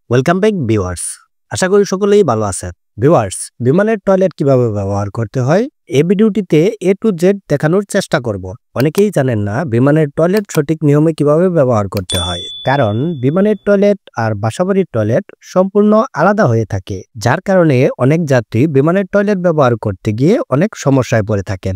Welcome back viewers. আশা করি সকলেই ভালো আছেন। ভিউয়ার্স, বিমানের টয়লেট কিভাবে ব্যবহার করতে হয় এই ভিডিওটিতে A to Z দেখানোর চেষ্টা করব। অনেকেই জানেন না বিমানের টয়লেট সঠিক নিয়মে কিভাবে ব্যবহার করতে হয়, কারণ বিমানের টয়লেট আর বাসাবাড়ির টয়লেট সম্পূর্ণ আলাদা হয়ে থাকে, যার কারণে অনেক যাত্রী বিমানের টয়লেট ব্যবহার করতে গিয়ে অনেক সমস্যায় পড়ে থাকেন।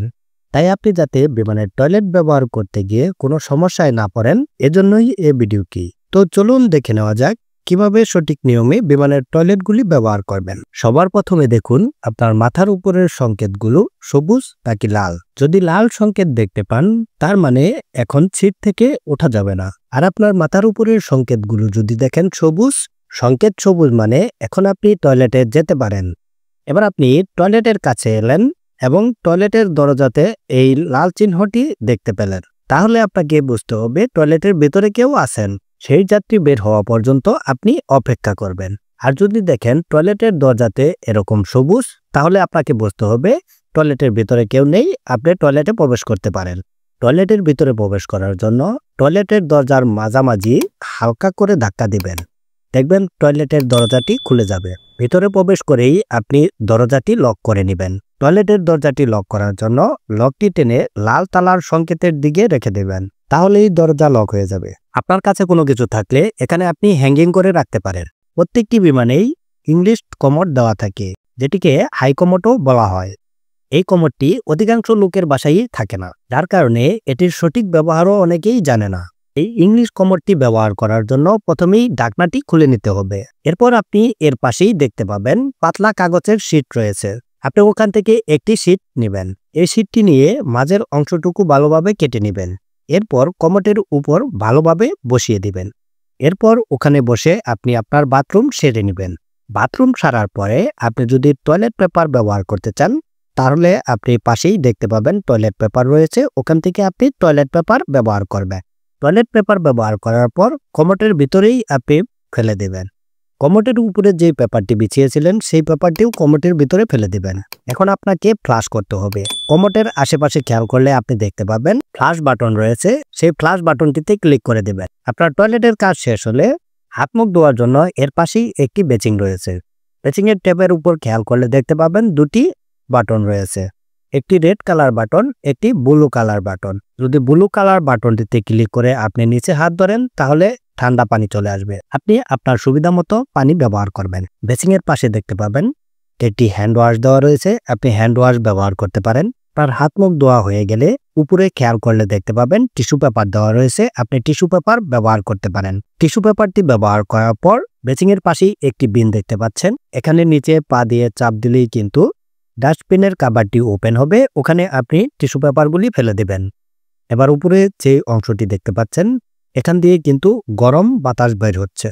তাই আপনি যাতে বিমানের টয়লেট ব্যবহার করতে গিয়ে কোনো সমস্যায় না পড়েন, এজন্যই এই ভিডিওটি। তো চলুন দেখে নেওয়া যাক কিভাবে সঠিক নিয়মে বিমানের টয়লেটগুলি ব্যবহার করবেন। সবার প্রথমে দেখুন আপনার মাথার উপরের সংকেতগুলো সবুজ নাকি লাল। যদি লাল সংকেত দেখতে পান, তার মানে এখন সিট থেকে ওঠা যাবে না। আর আপনার মাথার উপরের সংকেতগুলো যদি দেখেন সবুজ, সংকেত সবুজ মানে এখন আপনি টয়লেটে যেতে পারেন। এবার আপনি টয়লেটের কাছে এলেন এবং টয়লেটের দরজাতে এই লাল চিহ্নটি দেখতে পেলেন, তাহলে আপনাকে বুঝতে হবে টয়লেটের ভেতরে কেউ আছেন। সেই যাত্রী বের হওয়া পর্যন্ত আপনি অপেক্ষা করবেন। আর যদি দেখেন টয়লেটের দরজাতে এরকম সবুজ, তাহলে আপনাকে বুঝতে হবে টয়লেটের ভিতরে কেউ নেই, আপনি টয়লেটে প্রবেশ করতে পারেন। টয়লেটের ভিতরে প্রবেশ করার জন্য টয়লেটের দরজার মাঝামাঝি হালকা করে ধাক্কা দিবেন, দেখবেন টয়লেটের দরজাটি খুলে যাবে। ভিতরে প্রবেশ করেই আপনি দরজাটি লক করে নেবেন। টয়লেটের দরজাটি লক করার জন্য লকটি টেনে লাল তালার সংকেতের দিকে রেখে দেবেন, তাহলেই দরজা লক হয়ে যাবে। আপনার কাছে কোনো কিছু থাকলে এখানে আপনি হ্যাঙ্গিং করে রাখতে পারেন। প্রত্যেকটি বিমানেই ইংলিশ কমোড দেওয়া থাকে, যেটিকে হাই কমোডও বলা হয়। এই কমোডটি অধিকাংশ লোকের বাসায় থাকে না, যার কারণে এটির সঠিক ব্যবহারও অনেকেই জানে না। এই ইংলিশ কমোডটি ব্যবহার করার জন্য প্রথমেই ঢাকনাটি খুলে নিতে হবে। এরপর আপনি এর পাশেই দেখতে পাবেন পাতলা কাগজের শীট রয়েছে। আপনি ওখান থেকে একটি শীট নেবেন। এই শীটটি নিয়ে মাঝের অংশটুকু ভালোভাবে কেটে নেবেন। এরপর কমোডের উপর ভালোভাবে বসিয়ে দিবেন। এরপর ওখানে বসে আপনি আপনার বাথরুম সেরে নেবেন। বাথরুম সারার পরে আপনি যদি টয়লেট পেপার ব্যবহার করতে চান, তাহলে আপনি পাশেই দেখতে পাবেন টয়লেট পেপার রয়েছে, ওখান থেকে আপনি টয়লেট পেপার ব্যবহার করবেন। টয়লেট পেপার ব্যবহার করার পর কমোডের ভিতরেই আপনি ফেলে দেবেন। কমোডের উপরে যে পেপারটি বিছিয়েছিলেন সেই পেপারটিও কমোডের ভিতরে ফেলে দিবেন। এখন আপনাকে ফ্লাশ করতে হবে। কমোডের আশেপাশে খেয়াল করলে আপনি দেখতে পাবেন ফ্লাশ বাটন রয়েছে, সেই ফ্লাশ বাটনটিতে ক্লিক করে দেবেন। আপনার টয়লেটের কাজ শেষ হলে হাত মুখ ধোয়ার জন্য এর পাশেই একটি বেসিন রয়েছে। বেসিনের ট্যাবের উপর খেয়াল করলে দেখতে পাবেন দুটি বাটন রয়েছে, একটি রেড কালার বাটন, একটি ব্লু কালার বাটন। যদি ব্লু কালার বাটনটিতে ক্লিক করে আপনি নিচে হাত ধরেন, তাহলে ঠান্ডা পানি চলে আসবে। আপনি আপনার সুবিধা মতো পানি ব্যবহার করবেন। বেসিনের পাশে দেখতে পাবেন একটি হ্যান্ড ওয়াশ দেওয়া রয়েছে, আপনি হ্যান্ড ওয়াশ ব্যবহার করতে পারেন। আপনার হাত মুখ ধোয়া হয়ে গেলে উপরে খেয়াল করলে দেখতে পাবেন টিস্যু পেপার দেওয়া রয়েছে, আপনি টিস্যু পেপার ব্যবহার করতে পারেন। টিস্যু পেপারটি ব্যবহার করার পর বেসিনের পাশেই একটি বিন দেখতে পাচ্ছেন, এখানে নিচে পা দিয়ে চাপ দিলেই কিন্তু ডাস্টবিনের কাভারটি ওপেন হবে, ওখানে আপনি টিস্যু পেপারগুলি ফেলে দেবেন। এবার উপরে যে অংশটি দেখতে পাচ্ছেন, এখান দিয়ে কিন্তু গরম বাতাস বের হচ্ছে।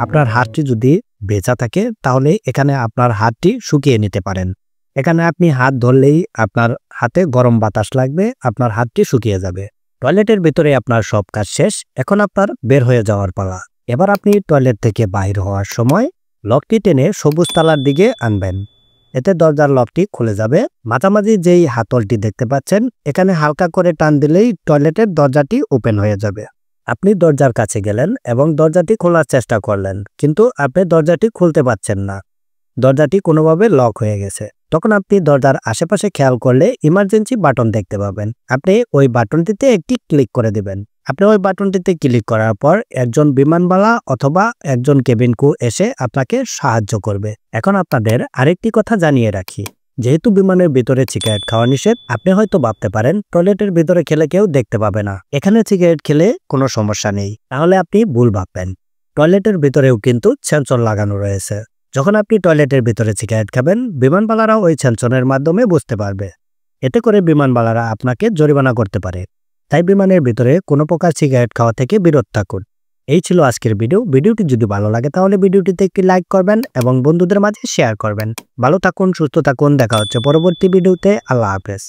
আপনার হাতটি যদি ভেজা থাকে, তাহলে এখানে আপনার হাতটি শুকিয়ে নিতে পারেন। এখানে আপনি হাত ধরলেই আপনার হাতে গরম বাতাস লাগবে, আপনার হাতটি শুকিয়ে যাবে। টয়লেটের ভিতরে আপনার সব কাজ শেষ, এখন আপনার বের হয়ে যাওয়ার পালা। এবার আপনি টয়লেট থেকে বাইর হওয়ার সময় লকটি টেনে সবুজ তালার দিকে আনবেন, এতে দরজার লকটি খুলে যাবে। মাঝামাঝি যেই হাতলটি দেখতে পাচ্ছেন, এখানে হালকা করে টান দিলেই টয়লেটের দরজাটি ওপেন হয়ে যাবে। আপনি দরজার কাছে গেলেন এবং দরজাটি খোলার চেষ্টা করলেন, কিন্তু আপনি দরজাটি খুলতে পারছেন না, দরজাটি কোনোভাবে লক হয়ে গেছে। তখন আপনি দরজার আশেপাশে খেয়াল করলে ইমার্জেন্সি বাটন দেখতে পাবেন, আপনি ওই বাটনটিতে একটি ক্লিক করে দিবেন। আপনি ওই বাটনটিতে ক্লিক করার পর একজন বিমানবালা অথবা একজন কেবিন ক্রু এসে আপনাকে সাহায্য করবে। এখন আপনাদের আরেকটি কথা জানিয়ে রাখি, যেহেতু বিমানের ভিতরে সিগারেট খাওয়া নিষেধ, আপনি হয়তো ভাবতে পারেন টয়লেটের ভিতরে খেলে কেউ দেখতে পাবে না, এখানে সিগারেট খেলে কোনো সমস্যা নেই। তাহলে আপনি ভুল ভাববেন, টয়লেটের ভিতরেও কিন্তু সেন্সর লাগানো রয়েছে। যখন আপনি টয়লেটের ভিতরে সিগারেট খাবেন, বিমানবালারা ওই সেন্সরের মাধ্যমে বুঝতে পারবে, এতে করে বিমানবালারা আপনাকে জরিমানা করতে পারে। তাই বিমানের ভিতরে কোনো প্রকার সিগারেট খাওয়া থেকে বিরত থাকুন। এই ছিল আজকের ভিডিও। ভিডিওটি যদি ভালো লাগে তাহলে ভিডিওটিতে একটি লাইক করবেন এবং বন্ধুদের মাঝে শেয়ার করবেন। ভালো থাকুন, সুস্থ থাকুন, দেখা হচ্ছে পরবর্তী ভিডিওতে। আল্লাহ হাফেজ।